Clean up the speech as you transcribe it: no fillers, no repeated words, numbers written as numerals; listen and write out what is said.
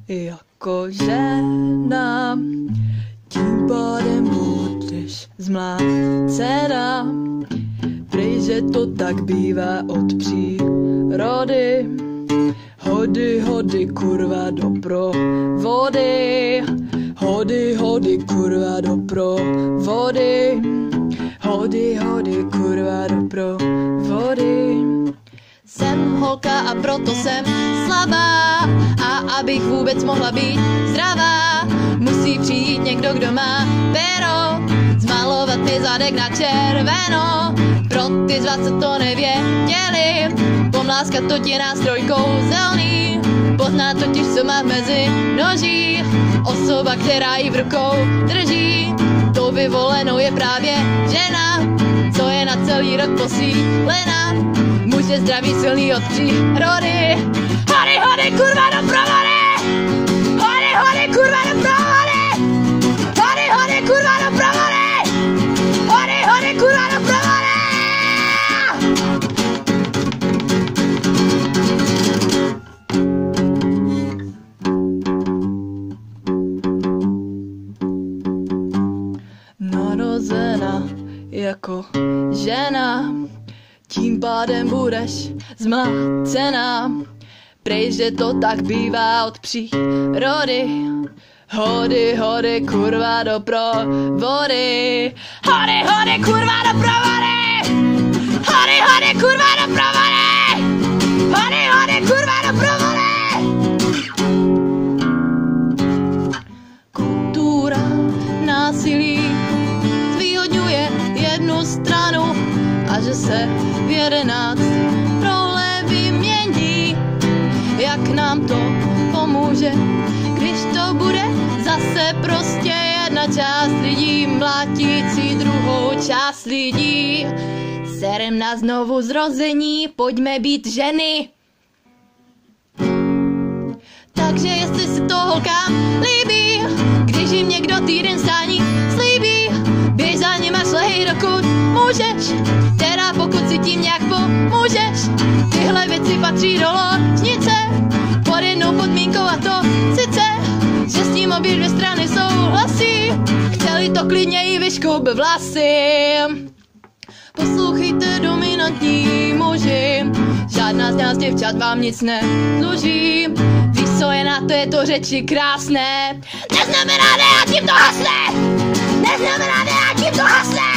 jako žena, tím pádem budeš zmlácena. Prej, že to tak bývá od přírody. Hody, hody, kurva, do provody. Hody, hody, kurva, do provody. Hody, hody, kurva, do provody. Jsem holka a proto jsem slabá. A abych vůbec mohla být zdravá, musí přijít někdo, kdo má pero, zmalovat mi zadek na červeno. Pro ty z vás, co to nevěděli, pomláskat to ti nástroj kouzelný. Pozná totiž, co má mezi nožích osoba, která ji v rukou drží. Tou vyvolenou je právě žena, co je na celý rok posílena. Muž je zdravý, silný od přírody. Hody, hody, kurva, do provody! Hody, hody, kurva, do provody! Hody, hody, kurva, do provody! Hody, hody, kurva, do provody! Narozena jako žena, tím pádem budeš zmlácena. Prej, že to tak bývá od přírody. Hody, hody, kurva, do provody. Hody, hody, kurva, do provody. Hody, hody, kurva, do provody. Hody, hody, kurva, do provody. Kultura násilí zvýhodňuje jednu stranu a že se v 11 role vymění. Jak nám to pomůže, když to bude zase prostě jedna část lidí mlátící druhou část lidí. Serem na znovu zrození, pojďme být ženy. Takže jestli se to holkám líbí, když jim někdo týden stání slíbí, běž za ním a šlehej, dokud můžeš, teda pokud si tím nějak pomůžeš. Tyhle věci patří do ložnice pod jednou podmínkou, a to sice, že s tím obě dvě strany souhlasí. Chceli to klidně i vyškoub vlasy. Poslouchejte, dominantní muži, žádná z nás děvčat vám nic nedluží. Víš, co je na to, je to řeči krásné. Neznamená ne, a tím to hasne. Neznamená ne, a tím to hasne.